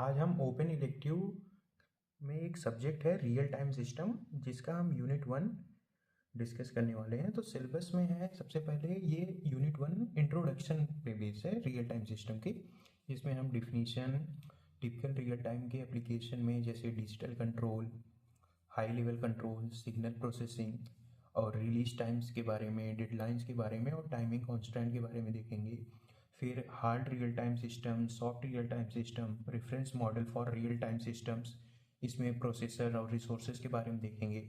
आज हम open elective में एक सब्जेक्ट है रियल टाइम सिस्टम, जिसका हम यूनिट 1 डिस्कस करने वाले हैं। तो सिलेबस में है सबसे पहले ये यूनिट 1 इंट्रोडक्शन पे बेस है रियल टाइम सिस्टम की, जिसमें हम डिफिनीशन, टिपिकल रियल टाइम के एप्लीकेशन में जैसे digital control, high level control, signal processing और रिलीज टाइम्स के बारे में, डेडलाइंस के बारे में और टाइमिंग कॉन्स्टेंट के बारे में देखेंगे। फिर hard real time system, soft real time system, reference model for real time systems, इसमें प्रोसेसर और रिसोर्सेज के बारे में देखेंगे।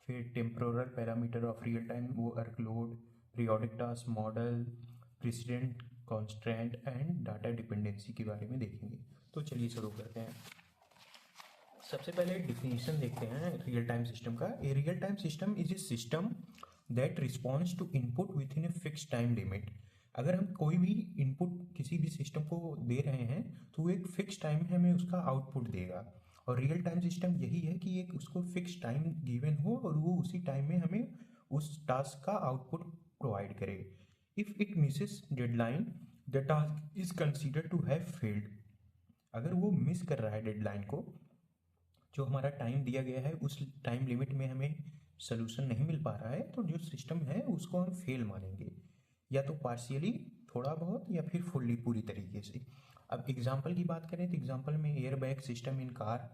फिर temporal parameter of real time workload, periodic task model, president constant and data dependency के बारे में देखेंगे। तो चलिए शुरू करते हैं। सबसे पहले डिफिनीशन देखते हैं रियल टाइम सिस्टम का। A real time system is a system that responds to input within a fix time limit. अगर हम कोई भी इनपुट किसी भी सिस्टम को दे रहे हैं तो वो एक फिक्स टाइम में हमें उसका आउटपुट देगा। और रियल टाइम सिस्टम यही है कि एक उसको फिक्स टाइम गिवन हो और वो उसी टाइम में हमें उस टास्क का आउटपुट प्रोवाइड करे। If it misses deadline, the task is considered to have failed. अगर वो मिस कर रहा है डेडलाइन को, जो हमारा टाइम दिया गया है उस टाइम लिमिट में हमें सोल्यूशन नहीं मिल पा रहा है, तो जो सिस्टम है उसको हम फेल मानेंगे, या तो पार्शियली थोड़ा बहुत या फिर फुल्ली पूरी तरीके से। अब एग्जांपल की बात करें तो एग्जांपल में air bag system in car,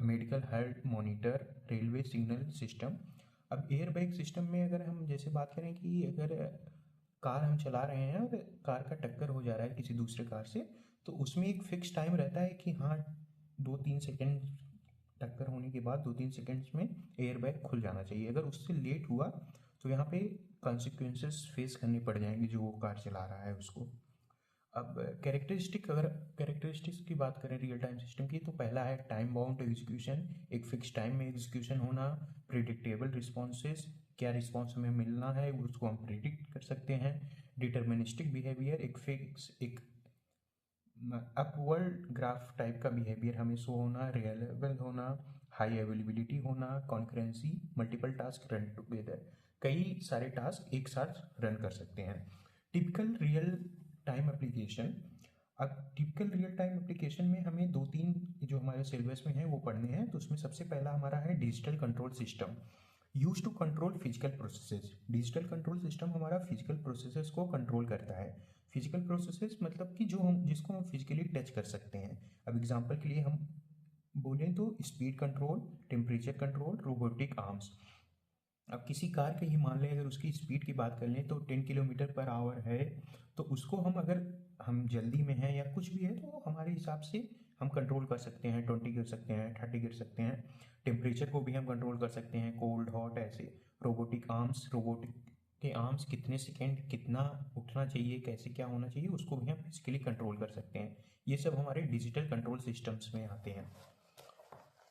medical health monitor, railway signal system. अब एयर बैग सिस्टम में अगर हम जैसे बात करें कि अगर कार हम चला रहे हैं और कार का टक्कर हो जा रहा है किसी दूसरे कार से, तो उसमें एक फिक्स टाइम रहता है कि हाँ 2-3 सेकेंड टक्कर होने के बाद 2-3 सेकेंड्स में एयर बैग खुल जाना चाहिए। अगर उससे लेट हुआ तो यहाँ पे कॉन्सिक्वेंसेस फेस करने पड़ जाएंगे जो वो कार चला रहा है उसको। अब अगर कैरेक्टरिस्टिक्स की बात करें रियल टाइम सिस्टम की, तो पहला है टाइम बाउंड एग्जीक्यूशन, एक फिक्स टाइम में एग्जीक्यूशन होना। प्रिडिक्टेबल रिस्पॉन्सेज, क्या रिस्पॉन्स हमें मिलना है उसको हम प्रिडिक्ट कर सकते हैं। डिटर्मिनिस्टिक बिहेवियर, एक अपवर्ड ग्राफ टाइप का बिहेवियर हमें शो होना। रिलायबल होना, हाई अवेलेबिलिटी होना, concurrency, multiple task run together, कई सारे टास्क एक साथ रन कर सकते हैं। Typical real time application. अब टिपिकल रियल टाइम एप्लीकेशन में हमें 2-3 जो हमारे सिलेबस में है वो पढ़ने हैं। तो उसमें सबसे पहला हमारा है digital control system, use to control physical processes. Digital control system हमारा फिजिकल प्रोसेसेस को कंट्रोल करता है। फिजिकल प्रोसेसेस मतलब कि जिसको हम फिजिकली टच कर सकते हैं। अब एग्जांपल के लिए हम बोलें तो speed control, temperature control, robotic arms. अब किसी कार के ही मान लें अगर उसकी स्पीड की बात कर लें तो 10 किलोमीटर पर आवर है, तो उसको अगर हम जल्दी में हैं या कुछ भी है तो हमारे हिसाब से हम कंट्रोल कर सकते हैं। 20 कर सकते हैं, 30 कर सकते हैं। टेम्परेचर को भी हम कंट्रोल कर सकते हैं, कोल्ड हॉट ऐसे। रोबोटिक के आर्म्स कितने सेकेंड कितना उठना चाहिए, कैसे क्या होना चाहिए, उसको भी हम फिजिकली कंट्रोल कर सकते हैं। ये सब हमारे डिजिटल कंट्रोल सिस्टम्स में आते हैं।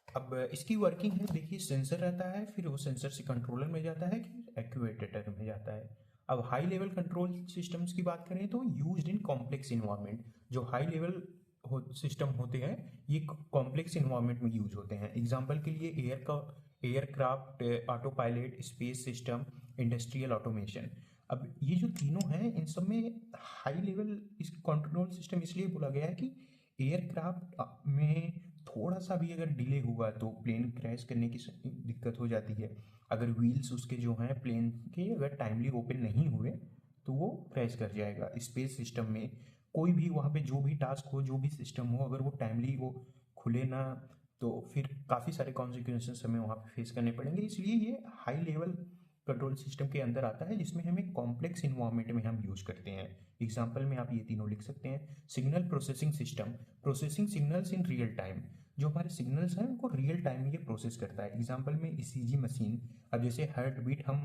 अब इसकी वर्किंग है, देखिए सेंसर रहता है, फिर वो सेंसर से कंट्रोलर में जाता है, फिर एक्चुएटर में जाता है। अब हाई लेवल कंट्रोल सिस्टम्स की बात करें तो यूज्ड इन कॉम्प्लेक्स इन्वायरमेंट। जो हाई लेवल सिस्टम होते हैं ये कॉम्प्लेक्स इन्वायरमेंट में यूज होते हैं। एग्जांपल के लिए aircraft, auto pilot, space system, industrial automation. अब ये जो तीनों हैं इन सब में हाई लेवल इस कंट्रोल सिस्टम इसलिए बोला गया है कि एयरक्राफ्ट में थोड़ा सा भी अगर डिले हुआ तो प्लेन क्रैश करने की दिक्कत हो जाती है। अगर व्हील्स उसके जो हैं प्लेन के अगर टाइमली ओपन नहीं हुए तो वो क्रैश कर जाएगा। स्पेस सिस्टम में कोई भी वहाँ पे जो भी टास्क हो, जो भी सिस्टम हो, अगर वो टाइमली वो खुले ना तो फिर काफ़ी सारे कॉन्सिक्वेंसेस हमें वहाँ पे फेस करने पड़ेंगे। इसलिए ये हाई लेवल कंट्रोल सिस्टम के अंदर आता है, जिसमें हमें कॉम्प्लेक्स इन्वायरमेंट में हम यूज करते हैं। एग्जाम्पल में आप ये तीनों लिख सकते हैं। Signal processing system, processing signals in real time. जो हमारे सिग्नल्स हैं उनको रियल टाइम में ये प्रोसेस करता है। एग्जाम्पल में ईसीजी मशीन। अब जैसे हार्ट बीट, हम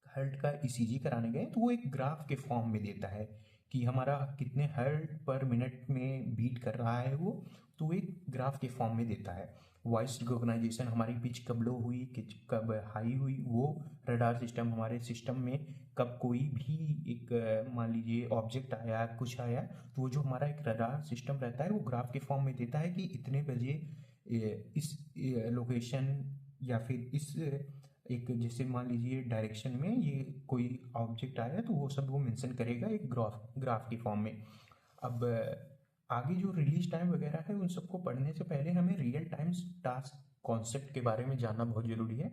हार्ट का ईसीजी कराने गए तो वो एक ग्राफ के फॉर्म में देता है कि हमारा कितने हार्ट पर मिनट में बीट कर रहा है वो, तो एक ग्राफ के फॉर्म में देता है। वॉइस रिकॉग्नाइजेशन, हमारी पिच कब लो हुई, कब हाई हुई, वो रडार सिस्टम हमारे सिस्टम में कब कोई भी एक मान लीजिए ऑब्जेक्ट आया, कुछ आया, तो वो जो हमारा एक रडार सिस्टम रहता है वो ग्राफ के फॉर्म में देता है कि इतने बजे इस लोकेशन या फिर इस एक जैसे मान लीजिए डायरेक्शन में ये कोई ऑब्जेक्ट आया तो वो सब वो मेंशन करेगा एक ग्राफ के फॉर्म में। अब आगे जो रिलीज टाइम वगैरह है उन सबको पढ़ने से पहले हमें रियल टाइम टास्क कॉन्सेप्ट के बारे में जानना बहुत जरूरी है।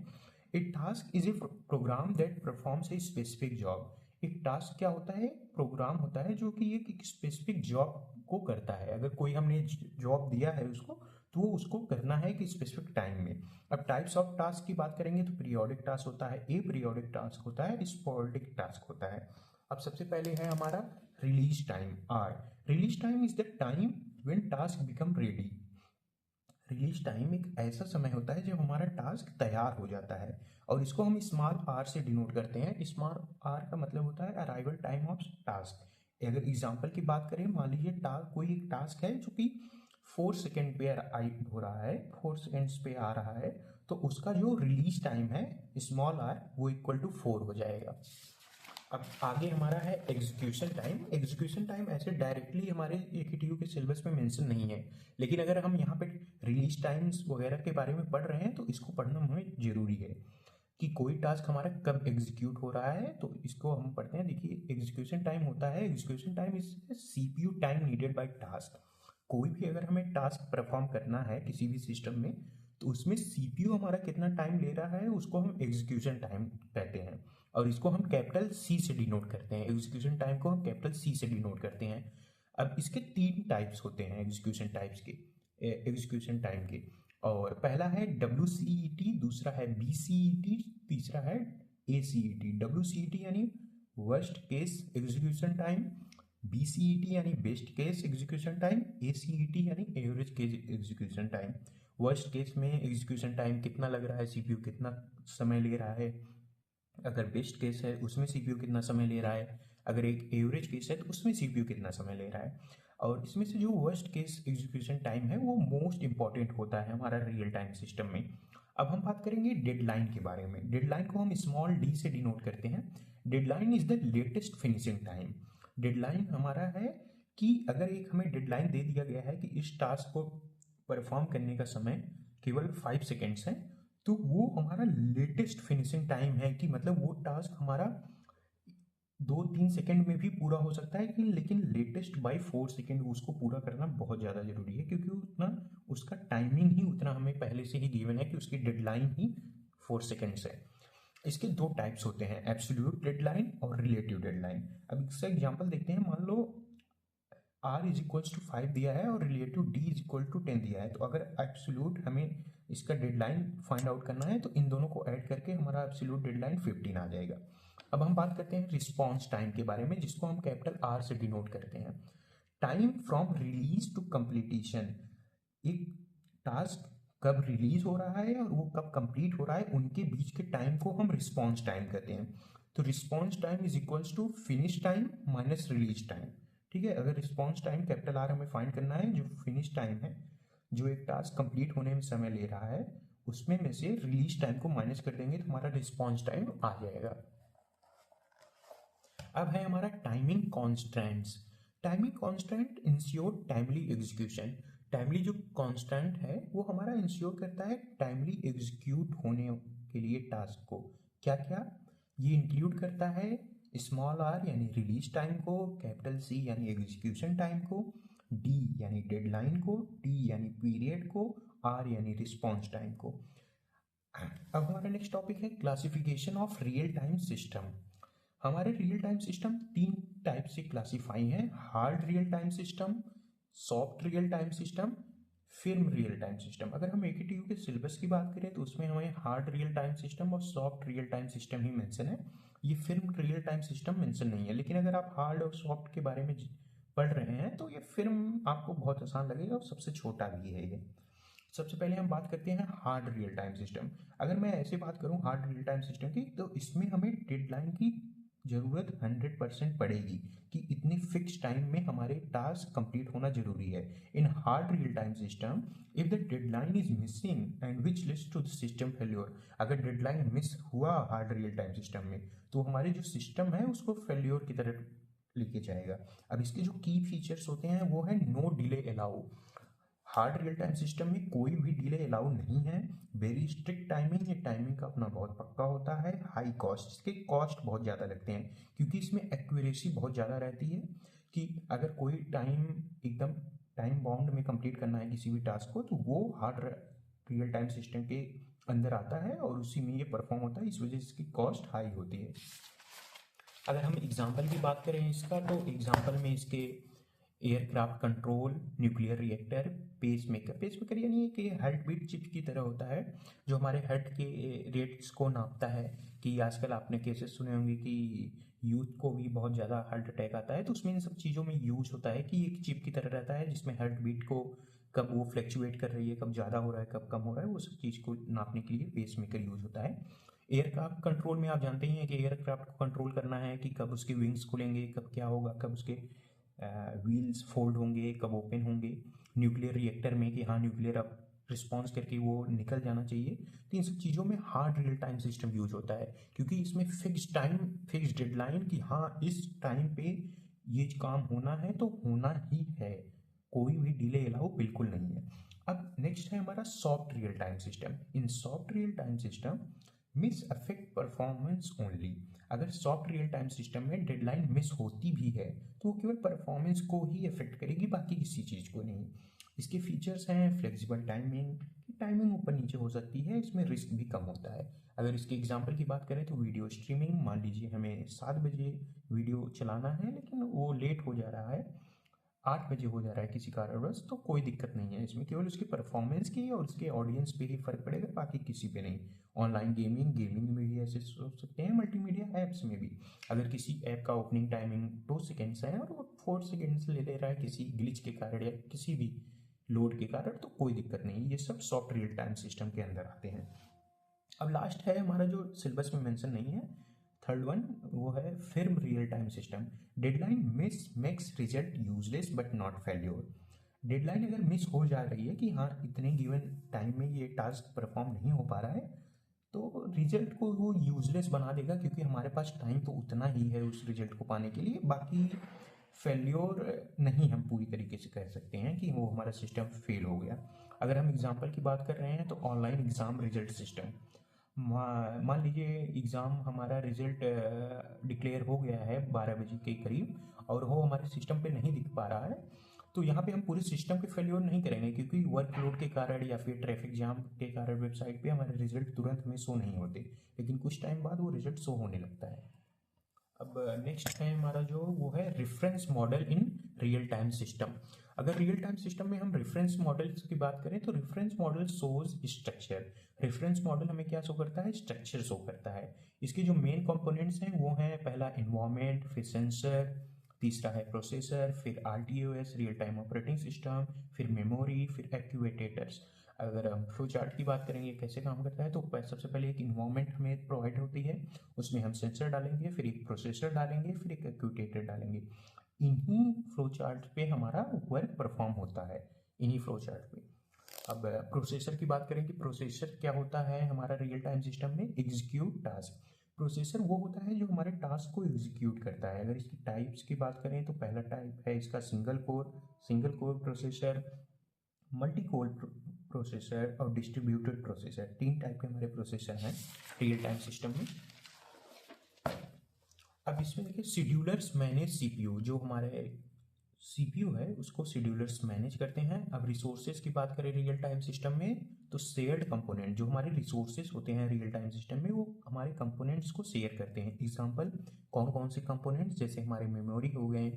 A task is a program that performs a specific job. एक टास्क क्या होता है? प्रोग्राम होता है जो कि एक स्पेसिफिक जॉब को करता है। अगर कोई हमने जॉब दिया है उसको, तो वो उसको करना है कि स्पेसिफिक टाइम में। अब टाइप्स ऑफ टास्क की बात करेंगे तो पीरियोडिक टास्क होता है, ए पीरियोडिक टास्क होता है, स्पोरेडिक टास्क होता है। अब सबसे पहले है हमारा release time, R. Release time is the time when task become ready. Release time एक ऐसा समय होता है जब हमारा टास्क तैयार हो जाता है, और इसको हम स्मॉल आर से डिनोट करते हैं। स्मॉल आर का मतलब होता है अराइवल टाइम ऑफ टास्क। अगर एग्जांपल की बात करें, मान लीजिए कोई एक टास्क है जो कि 4 सेकेंड पे हो रहा है, 4 सेकेंड्स पे आ रहा है, तो उसका जो रिलीज टाइम है स्मॉल आर वो इक्वल टू 4 हो जाएगा। अब आगे हमारा है एग्जीक्यूशन टाइम। एग्जीक्यूशन टाइम ऐसे डायरेक्टली हमारे AKTU के सिलेबस में मेंशन नहीं है, लेकिन अगर हम यहाँ पे रिलीज टाइम्स वगैरह के बारे में पढ़ रहे हैं तो इसको पढ़ना हमें जरूरी है कि कोई टास्क हमारा कब एग्जीक्यूट हो रहा है। तो इसको हम पढ़ते हैं। देखिए, एग्जीक्यूशन टाइम होता है, execution time is CPU time needed by task. कोई भी अगर हमें टास्क परफॉर्म करना है किसी भी सिस्टम में, तो उसमें CPU हमारा कितना टाइम ले रहा है उसको हम एग्जीक्यूशन टाइम कहते हैं, और इसको हम कैपिटल C से डिनोट करते हैं। एग्जीक्यूशन टाइम को हम कैपिटल C से डिनोट करते हैं। अब इसके 3 टाइप्स होते हैं एग्जीक्यूशन टाइप्स के, एग्जीक्यूशन टाइम के। और पहला है WCET, दूसरा है BCET, तीसरा है ACET। WCET यानी worst case execution time, BCET यानी best case execution time, ACET यानी average case execution time. Worst case में एग्जीक्यूशन टाइम कितना लग रहा है, CPU कितना समय ले रहा है। अगर बेस्ट केस है उसमें CPU कितना समय ले रहा है। अगर एक एवरेज केस है तो उसमें CPU कितना समय ले रहा है। और इसमें से जो वर्स्ट केस एग्जीक्यूशन टाइम है वो मोस्ट इंपॉर्टेंट होता है हमारा रियल टाइम सिस्टम में। अब हम बात करेंगे डेडलाइन के बारे में। डेडलाइन को हम स्मॉल d से डिनोट करते हैं। Deadline is the latest finishing time. Deadline हमारा है कि अगर एक हमें डेडलाइन दे दिया गया है कि इस टास्क को परफॉर्म करने का समय केवल 5 सेकेंड्स है, तो वो हमारा लेटेस्ट फिनिशिंग टाइम है कि मतलब वो टास्क हमारा 2-3 सेकेंड में भी पूरा हो सकता है कि, लेकिन लेटेस्ट बाय 4 सेकेंड उसको पूरा करना बहुत ज़्यादा जरूरी है, क्योंकि उतना उसका टाइमिंग ही उतना हमें पहले से ही गिवन है कि उसकी डेडलाइन ही 4 सेकेंड्स है। इसके 2 टाइप्स होते हैं, एब्सोल्यूट डेडलाइन और रिलेटिव डेडलाइन। अब इसका एग्जांपल देखते हैं। मान लो R इज इक्वल्स टू 5 दिया है और relative D is equal to 10 दिया है, तो अगर एब्सोल्यूट हमें इसका डेडलाइन फाइंड आउट करना है तो इन दोनों को ऐड करके हमारा एब्सोल्यूट डेडलाइन 15 आ जाएगा। अब हम बात करते हैं रिस्पॉन्स टाइम के बारे में, जिसको हम कैपिटल R से डिनोट करते हैं। Time from release to completion. एक टास्क कब रिलीज हो रहा है और वो कब कंप्लीट हो रहा है, उनके बीच के टाइम को हम रिस्पॉन्स टाइम कहते हैं। तो response time is equals to finish time minus release time. ठीक है, अगर रिस्पॉन्स टाइम कैपिटल R हमें फाइंड करना है, जो फिनिश टाइम है, जो एक टास्क कंप्लीट होने में समय ले रहा है, उसमें में से रिलीज टाइम को माइनस कर देंगे तो हमारा रिस्पॉन्स टाइम आ जाएगा। अब है हमारा timing constants. Timing constant ensure timely execution. Timely जो कॉन्स्टेंट है वो हमारा इंश्योर करता है टाइमली एग्जीक्यूट होने के लिए टास्क को। क्या क्या ये इंक्लूड करता है? स्मॉल r यानी रिलीज टाइम को, कैपिटल C यानी एग्जीक्यूशन टाइम को, D यानी डेडलाइन को, T यानी पीरियड को, R यानी रिस्पॉन्स टाइम को। अब हमारा नेक्स्ट टॉपिक है classification of real time system. हमारे रियल टाइम सिस्टम 3 टाइप से क्लासीफाई हैं, hard real time system, soft real time system, film real time system. अगर हम AKTU के सिलेबस की बात करें तो उसमें हमें हार्ड रियल टाइम सिस्टम और सॉफ्ट रियल टाइम सिस्टम ही मेंशन है, ये film real time system mention नहीं है। लेकिन अगर आप हार्ड और सॉफ्ट के बारे में पढ़ रहे हैं तो ये फिल्म आपको बहुत आसान लगेगा और सबसे छोटा भी है ये। सबसे पहले हम बात करते हैं हार्ड रियल टाइम सिस्टम। अगर मैं ऐसे बात करूं हार्ड रियल टाइम सिस्टम की, तो इसमें हमें डेडलाइन की जरूरत 100% पड़ेगी कि इतनी फिक्स टाइम में हमारे टास्क कंप्लीट होना जरूरी है। In hard real time system if the deadline is missing and which leads to the system failure. अगर डेडलाइन मिस हुआ हार्ड रियल टाइम सिस्टम में, तो हमारे जो सिस्टम है उसको फेल्योर की तरफ लेके जाएगा। अब इसके जो की फीचर्स होते हैं वो है no delay allow. Hard real time system में कोई भी डिले अलाउ नहीं है। वेरी स्ट्रिक्ट टाइमिंग, ये टाइमिंग का अपना बहुत पक्का होता है। हाई कॉस्ट, इसके कॉस्ट बहुत ज़्यादा लगते हैं क्योंकि इसमें एक्यूरेसी बहुत ज़्यादा रहती है कि अगर कोई टाइम एकदम टाइम बाउंड में कंप्लीट करना है किसी भी टास्क को, तो वो हार्ड रियल टाइम सिस्टम के अंदर आता है और उसी में ये परफॉर्म होता है, इस वजह से इसकी कॉस्ट हाई होती है। अगर हम एग्जाम्पल की बात करें इसका, तो एग्जाम्पल में इसके aircraft control, nuclear reactor, pacemaker यानी कि हार्ट बीट चिप की तरह होता है, जो हमारे हार्ट के रेट्स को नापता है। कि आजकल आपने केसेस सुने होंगे कि यूथ को भी बहुत ज़्यादा हार्ट अटैक आता है, तो उसमें इन सब चीज़ों में यूज होता है कि एक चिप की तरह रहता है जिसमें हार्ट बीट को कब वो फ्लैक्चुएट कर रही है, कब ज़्यादा हो रहा है, कब कम हो रहा है, वो सब चीज़ को नापने के लिए पेसमेकर यूज होता है। एयरक्राफ्ट कंट्रोल में आप जानते ही हैं कि एयरक्राफ्ट को कंट्रोल करना है कि कब उसके विंग्स खुलेंगे, कब क्या होगा, कब उसके व्हील्स फोल्ड होंगे, कब ओपन होंगे। न्यूक्लियर रिएक्टर में कि हाँ न्यूक्लियर अब रिस्पॉन्स करके वो निकल जाना चाहिए। तो इन सब चीज़ों में hard real time system use होता है, क्योंकि इसमें फिक्स टाइम, फिक्स डेडलाइन कि हाँ इस टाइम पे ये काम होना है तो होना ही है, कोई भी डिले अलाउ बिल्कुल नहीं है। अब नेक्स्ट है हमारा soft real time system. In soft real time system miss affect performance only. अगर सॉफ्ट रियल टाइम सिस्टम में डेडलाइन मिस होती भी है तो वो केवल परफॉर्मेंस को ही अफेक्ट करेगी, बाकी किसी चीज़ को नहीं। इसके फीचर्स हैं फ्लेक्सिबल टाइमिंग, टाइमिंग ऊपर नीचे हो सकती है, इसमें रिस्क भी कम होता है। अगर इसके एग्जांपल की बात करें तो वीडियो स्ट्रीमिंग, मान लीजिए हमें 7 बजे वीडियो चलाना है लेकिन वो लेट हो जा रहा है, 8 बजे हो जा रहा है किसी कारणवश, तो कोई दिक्कत नहीं है इसमें, केवल उसकी परफॉर्मेंस की और उसके ऑडियंस पे ही फर्क पड़ेगा, बाकी किसी पे नहीं। ऑनलाइन गेमिंग में भी ऐसे सोच सकते हैं, मल्टीमीडिया ऐप्स में भी अगर किसी ऐप का ओपनिंग टाइमिंग 2 सेकेंड्स है और वो 4 सेकेंड्स ले ले रहा है किसी ग्लिच के कारण या किसी भी लोड के कारण, तो कोई दिक्कत नहीं, ये सब सॉफ्ट रियल टाइम सिस्टम के अंदर आते हैं। अब लास्ट है हमारा जो सिलेबस में मेंशन नहीं है, थर्ड वन, वो है firm real time system. Deadline miss makes result useless but not failure. Deadline अगर मिस हो जा रही है कि हाँ इतने गिवन टाइम में ये टास्क परफॉर्म नहीं हो पा रहा है, तो रिजल्ट को वो यूजलेस बना देगा, क्योंकि हमारे पास टाइम तो उतना ही है उस रिजल्ट को पाने के लिए, बाकी फेल्योर नहीं हम पूरी तरीके से कह सकते हैं कि वो हमारा सिस्टम फेल हो गया। अगर हम एग्जाम्पल की बात कर रहे हैं तो ऑनलाइन एग्ज़ाम रिजल्ट सिस्टम, मान लीजिए एग्ज़ाम हमारा रिजल्ट डिक्लेयर हो गया है 12 बजे के करीब और वो हमारे सिस्टम पे नहीं दिख पा रहा है, तो यहाँ पे हम पूरे सिस्टम के फेल्योर नहीं करेंगे, क्योंकि वर्कलोड के कारण या फिर ट्रैफिक जाम के कारण वेबसाइट पे हमारे रिजल्ट तुरंत में शो नहीं होते, लेकिन कुछ टाइम बाद वो रिजल्ट शो होने लगता है। अब नेक्स्ट है हमारा जो वो है reference model in real time system. अगर रियल टाइम सिस्टम में हम रेफरेंस मॉडल्स की बात करें तो reference model shows structure. Reference model हमें क्या शो करता है, स्ट्रक्चर शो करता है। इसके जो मेन कंपोनेंट्स हैं वो हैं, पहला इन्वायरमेंट, फिर सेंसर, तीसरा है प्रोसेसर, फिर RTOS real time operating system, फिर मेमोरी, फिर एक्टिवेटर्स। अगर हम फ्लो चार्ट की बात करेंगे कैसे काम करता है, तो सबसे पहले एक इन्वायरमेंट हमें प्रोवाइड होती है, उसमें हम सेंसर डालेंगे, फिर एक प्रोसेसर डालेंगे, फिर एक एक्टिवेटर डालेंगे। इन्हीं फ्लो चार्ट पे हमारा वर्क परफॉर्म होता है, इन्हीं फ्लो चार्ट पे। अब प्रोसेसर की बात करें कि प्रोसेसर क्या होता है हमारा रियल टाइम सिस्टम में, एग्जीक्यूट टास्क। प्रोसेसर वो होता है जो हमारे टास्क को एग्जीक्यूट करता है। अगर इसकी टाइप्स की बात करें तो पहला टाइप है इसका single core processor, multi core processor और डिस्ट्रीब्यूटेड प्रोसेसर। 3 टाइप के हमारे प्रोसेसर हैं रियल टाइम सिस्टम में। अब इसमें देखिए शेड्यूलर्स मैनेज सीपीयू, जो हमारे सीपीयू है उसको शेड्यूलर्स मैनेज करते हैं। अब रिसोर्सेज की बात करें रियल टाइम सिस्टम में तो शेयर्ड कंपोनेंट, जो हमारे रिसोर्सेज होते हैं रियल टाइम सिस्टम में वो हमारे कंपोनेंट्स को शेयर करते हैं। एग्जांपल कौन कौन से कंपोनेंट्स, जैसे हमारे मेमोरी हो गए,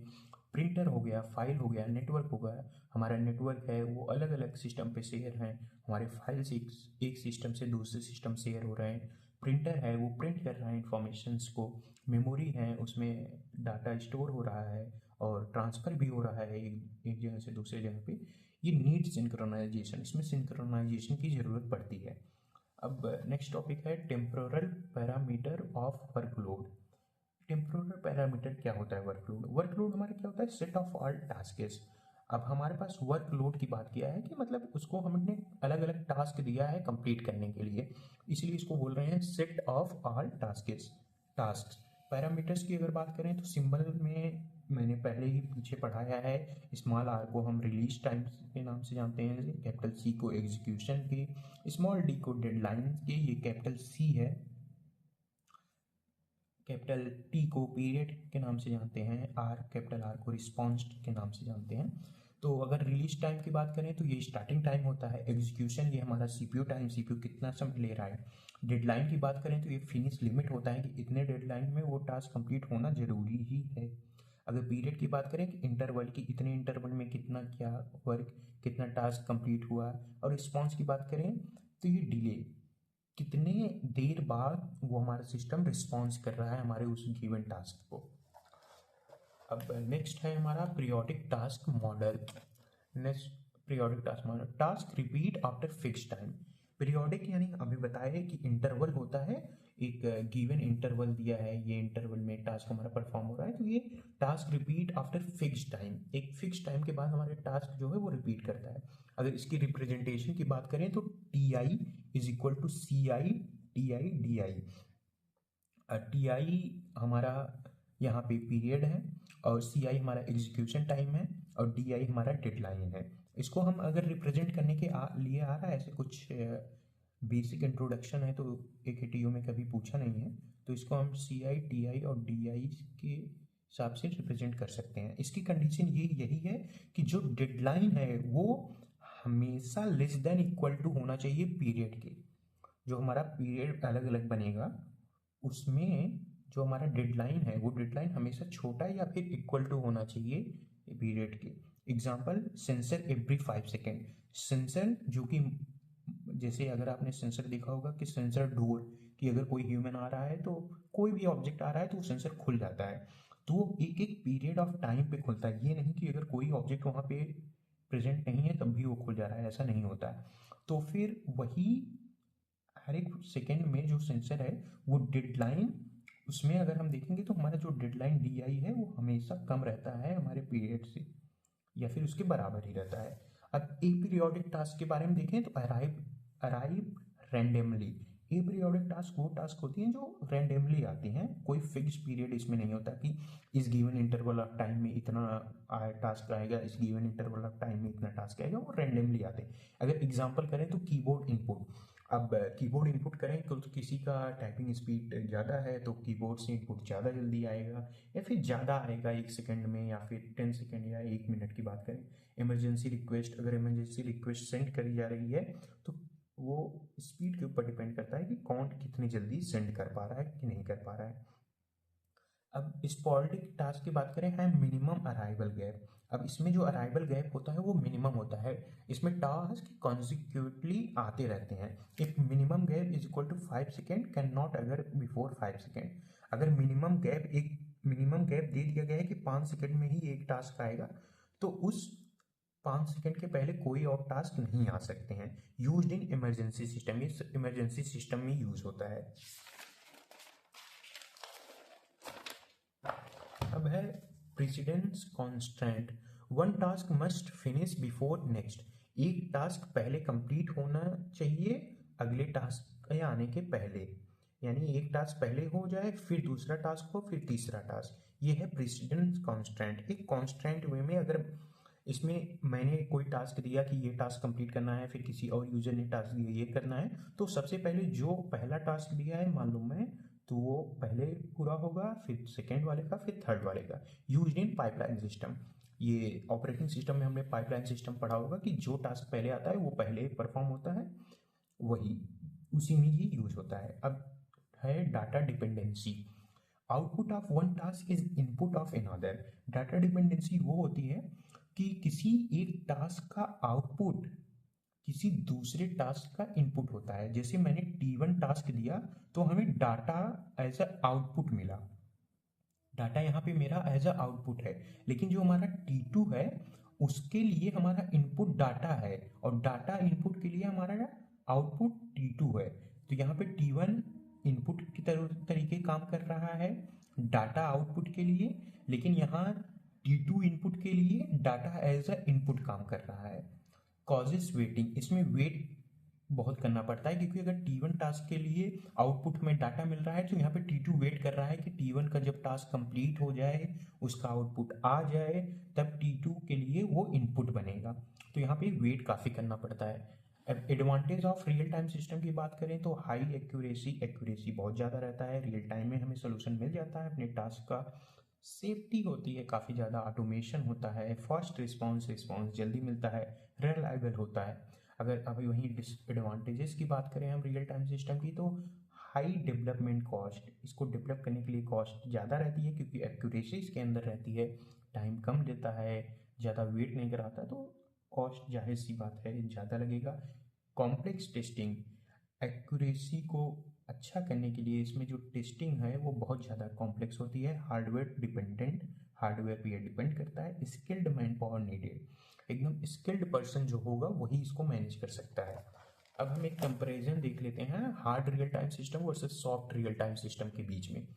प्रिंटर हो गया, फाइल हो गया, नेटवर्क हो गया। हमारा नेटवर्क है वो अलग अलग सिस्टम पे शेयर हैं, हमारे फाइल्स एक सिस्टम से दूसरे सिस्टम शेयर हो रहे हैं। प्रिंटर है वो प्रिंट कर रहा है इंफॉर्मेशंस को। मेमोरी है उसमें डाटा स्टोर हो रहा है और ट्रांसफ़र भी हो रहा है एक जगह से दूसरे जगह पे। ये नीड सिंक्रोनाइजेशन, इसमें सिंक्रोनाइजेशन की ज़रूरत पड़ती है। अब नेक्स्ट टॉपिक है temporal parameter of workload. Temporal parameter क्या होता है, वर्कलोड। वर्कलोड हमारा क्या होता है, सेट ऑफ ऑल टास्क्स। अब हमारे पास वर्कलोड की बात किया है कि मतलब उसको हमने अलग अलग टास्क दिया है कंप्लीट करने के लिए, इसलिए इसको बोल रहे हैं set of all task. Parameters की अगर बात करें तो सिंबल में मैंने पहले ही पीछे पढ़ाया है, स्मॉल आर को हम रिलीज टाइम के नाम से जानते हैं, कैपिटल सी को एग्जीक्यूशन के, स्मॉल डी को डेडलाइन के, ये कैपिटल सी है, कैपिटल टी को पीरियड के नाम से जानते हैं, आर कैपिटल आर को रिस्पॉन्स के नाम से जानते हैं। तो अगर रिलीज टाइम की बात करें तो ये स्टार्टिंग टाइम होता है, एग्जीक्यूशन ये हमारा सीपीयू टाइम, सीपीयू कितना समय ले रहा है। डेडलाइन की बात करें तो ये फिनिश लिमिट होता है कि इतने डेडलाइन में वो टास्क कंप्लीट होना जरूरी ही है। अगर पीरियड की बात करें कि इंटरवल की, इतने इंटरवल में कितना क्या वर्क, कितना टास्क कंप्लीट हुआ। और रिस्पॉन्स की बात करें तो ये डिले, कितने देर बाद वो हमारा सिस्टम रिस्पॉन्स कर रहा है हमारे उस गिवन टास्क को। अब नेक्स्ट है हमारा periodic task model. Next periodic task model, task repeat after fix time. Periodic यानी अभी बताया है कि इंटरवल होता है, एक गिवन इंटरवल दिया है, ये इंटरवल में टास्क हमारा परफॉर्म हो रहा है, तो ये task repeat after fix time, एक फिक्स टाइम के बाद हमारे टास्क जो है वो रिपीट करता है। अगर इसकी रिप्रेजेंटेशन की बात करें तो T I is equal to C I T I D I. T I हमारा यहाँ पे पीरियड है और सी आई हमारा एग्जीक्यूशन टाइम है और डी आई हमारा डेडलाइन है। इसको हम अगर रिप्रेजेंट करने के लिए आ रहा है ऐसे कुछ बेसिक इंट्रोडक्शन है तो एक टीओ में कभी पूछा नहीं है, तो इसको हम सी आई टी आई और डी आई के हिसाब से रिप्रेजेंट कर सकते हैं। इसकी कंडीशन यही है कि जो डेडलाइन है वो हमेशा लेस देन इक्वल टू होना चाहिए पीरियड के। जो हमारा पीरियड अलग अलग बनेगा उसमें जो हमारा डेडलाइन है वो डेडलाइन हमेशा छोटा या फिर इक्वल टू होना चाहिए पीरियड के। Example, sensor every 5 second. Sensor जो कि जैसे अगर आपने सेंसर देखा होगा कि सेंसर डोर कि अगर कोई ह्यूमन आ रहा है तो कोई भी ऑब्जेक्ट आ रहा है तो वो सेंसर खुल जाता है, तो एक एक पीरियड ऑफ टाइम पे खुलता है। ये नहीं कि अगर कोई ऑब्जेक्ट वहाँ पे प्रेजेंट नहीं है तब भी वो खुल जा रहा है, ऐसा नहीं होता है। तो फिर वही हर एक सेकेंड में जो सेंसर है वो डेडलाइन, उसमें अगर हम देखेंगे तो हमारा जो डेडलाइन डी आई है वो हमेशा कम रहता है हमारे पीरियड से या फिर उसके बराबर ही रहता है। अब ए पीरियोडिक टास्क के बारे में देखें तो अराइव रैंडमली। ए पीरियोडिक टास्क वो टास्क होती हैं जो रैंडमली आती हैं, कोई फिक्स पीरियड इसमें नहीं होता कि इस गिवन इंटरवल ऑफ टाइम में इतना टास्क आएगा, इस गिवन इंटरवल ऑफ टाइम में इतना टास्क आएगा, वो रैंडमली आते हैं। अगर एग्जांपल करें तो कीबोर्ड इनपुट, अब कीबोर्ड इनपुट करें तो किसी का टाइपिंग स्पीड ज़्यादा है तो कीबोर्ड से इनपुट ज़्यादा जल्दी आएगा या फिर ज़्यादा आएगा 1 सेकंड में या फिर 10 सेकंड या 1 मिनट की बात करें। इमरजेंसी रिक्वेस्ट, अगर इमरजेंसी रिक्वेस्ट सेंड करी जा रही है तो वो स्पीड के ऊपर डिपेंड करता है कि कौन कितनी जल्दी सेंड कर पा रहा है कि नहीं कर पा रहा है। अब स्पॉराडिक टास्क की बात करें है मिनिमम अराइवल गैप। अब इसमें जो अराइवल गैप होता है वो मिनिमम होता है, इसमें टास्क कॉन्सिक्यूटली आते रहते हैं। If minimum gap is equal to 5 second can not अगर बिफोर 5 सेकेंड। अगर मिनिमम गैप दे दिया गया है कि 5 सेकेंड में ही एक टास्क आएगा तो उस 5 सेकेंड के पहले कोई और टास्क नहीं आ सकते हैं। यूज्ड इन इमरजेंसी सिस्टम, ये इमरजेंसी सिस्टम में यूज होता है। अब है precedence constant. One task must finish before next. एक टास्क पहले कंप्लीट होना चाहिए अगले टास्क के आने के पहले, यानी एक टास्क पहले हो जाए फिर दूसरा टास्क हो फिर तीसरा टास्क। ये है प्रेसिडेंस कॉन्स्टेंट। एक कॉन्स्टेंट वे में अगर इसमें मैंने कोई टास्क दिया कि ये टास्क कंप्लीट करना है, फिर किसी और यूजर ने टास्क दिया ये करना है, तो सबसे पहले जो पहला टास्क दिया है मालूम है तो वो पहले पूरा होगा, फिर सेकेंड वाले का, फिर थर्ड वाले का। यूज्ड इन पाइपलाइन सिस्टम, ये ऑपरेटिंग सिस्टम में हमने पाइपलाइन सिस्टम पढ़ा होगा कि जो टास्क पहले आता है वो पहले परफॉर्म होता है, वही उसी में ये यूज होता है। अब है data dependency. Output of one task is input of another. Data dependency वो होती है कि किसी एक टास्क का आउटपुट किसी दूसरे टास्क का इनपुट होता है। जैसे मैंने T1 टास्क दिया तो हमें डाटा एज अ आउटपुट मिला, डाटा यहाँ पे मेरा एज अ आउटपुट है, लेकिन जो हमारा T2 है उसके लिए हमारा इनपुट डाटा है और डाटा इनपुट के लिए हमारा आउटपुट T2 है। तो यहाँ पे T1 इनपुट की तरीके काम कर रहा है डाटा आउटपुट के लिए, लेकिन यहाँ T2 इनपुट के लिए डाटा एज अ इनपुट काम कर रहा है। कॉजेस वेटिंग, इसमें वेट बहुत करना पड़ता है क्योंकि अगर T1 टास्क के लिए आउटपुट में डाटा मिल रहा है तो यहाँ पे T2 वेट कर रहा है कि T1 का जब टास्क कंप्लीट हो जाए उसका आउटपुट आ जाए तब T2 के लिए वो इनपुट बनेगा, तो यहाँ पे वेट काफ़ी करना पड़ता है। अब advantage of real time system की बात करें तो हाई एक्यूरेसी बहुत ज़्यादा रहता है, रियल टाइम में हमें सोल्यूशन मिल जाता है अपने टास्क का, सेफ्टी होती है काफ़ी ज़्यादा, ऑटोमेशन होता है, फास्ट रिस्पॉन्स जल्दी मिलता है, रिलायबल होता है। अगर अभी वहीं डिसएडवांटेजेस की बात करें हम रियल टाइम सिस्टम की, तो हाई डेवलपमेंट कॉस्ट, इसको डेवलप करने के लिए कॉस्ट ज़्यादा रहती है क्योंकि एक्यूरेसी इसके अंदर रहती है, टाइम कम लेता है, ज़्यादा वेट नहीं कराता, तो कॉस्ट जाहिर सी बात है ज़्यादा लगेगा। कॉम्प्लेक्स टेस्टिंग, एक्यूरेसी को अच्छा करने के लिए इसमें जो टेस्टिंग है वो बहुत ज़्यादा कॉम्प्लेक्स होती है, हार्डवेयर पे डिपेंड करता है, स्किल्ड मैन पावर नीडेड, एकदम स्किल्ड पर्सन जो होगा वही इसको मैनेज कर सकता है। अब हम एक कंपैरिजन देख लेते हैं hard real time system versus soft real time system के बीच में।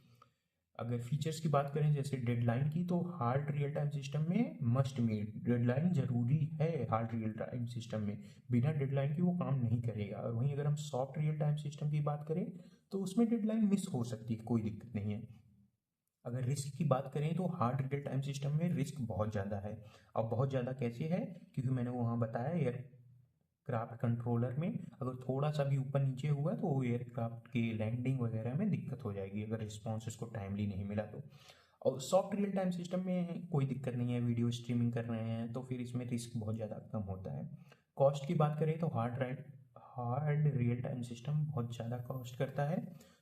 अगर फीचर्स की बात करें जैसे डेडलाइन की, तो हार्ड रियल टाइम सिस्टम में मस्ट मीट, डेडलाइन जरूरी है हार्ड रियल टाइम सिस्टम में, बिना डेडलाइन के वो काम नहीं करेगा। और वहीं अगर हम सॉफ्ट रियल टाइम सिस्टम की बात करें तो उसमें डेडलाइन मिस हो सकती है, कोई दिक्कत नहीं है। अगर रिस्क की बात करें तो हार्ड रियल टाइम सिस्टम में रिस्क बहुत ज़्यादा है। अब बहुत ज़्यादा कैसे है, क्योंकि मैंने वहाँ बताया एयरक्राफ्ट कंट्रोलर में अगर थोड़ा सा भी ऊपर नीचे हुआ तो वो एयरक्राफ्ट के लैंडिंग वगैरह में दिक्कत हो जाएगी अगर रिस्पॉन्स इसको टाइमली नहीं मिला तो। और सॉफ्ट रियल टाइम सिस्टम में कोई दिक्कत नहीं है, वीडियो स्ट्रीमिंग कर रहे हैं तो फिर इसमें रिस्क बहुत ज़्यादा कम होता है। कॉस्ट की बात करें तो हार्ड रियल टाइम सिस्टम बहुत ज़्यादा कॉस्ट करता है,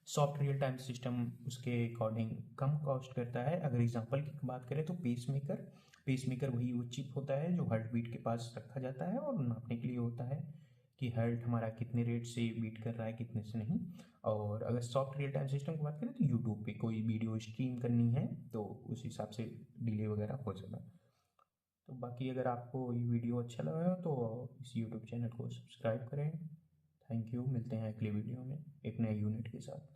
सॉफ्ट रियल टाइम सिस्टम उसके अकॉर्डिंग कम कॉस्ट करता है। अगर एग्जांपल की बात करें तो पेसमेकर वही वो चिप होता है जो हार्ट बीट के पास रखा जाता है और नापने के लिए होता है कि हार्ट हमारा कितने रेट से बीट कर रहा है कितने से नहीं। और अगर सॉफ्ट रियल टाइम सिस्टम की बात करें तो यूट्यूब पे कोई वीडियो स्ट्रीम करनी है तो उस हिसाब से डिले वगैरह हो जाएगा। तो बाकी अगर आपको ये वीडियो अच्छा लगा हो तो इस यूट्यूब चैनल को सब्सक्राइब करें। थैंक यू, मिलते हैं अगले वीडियो में एक नए यूनिट के साथ।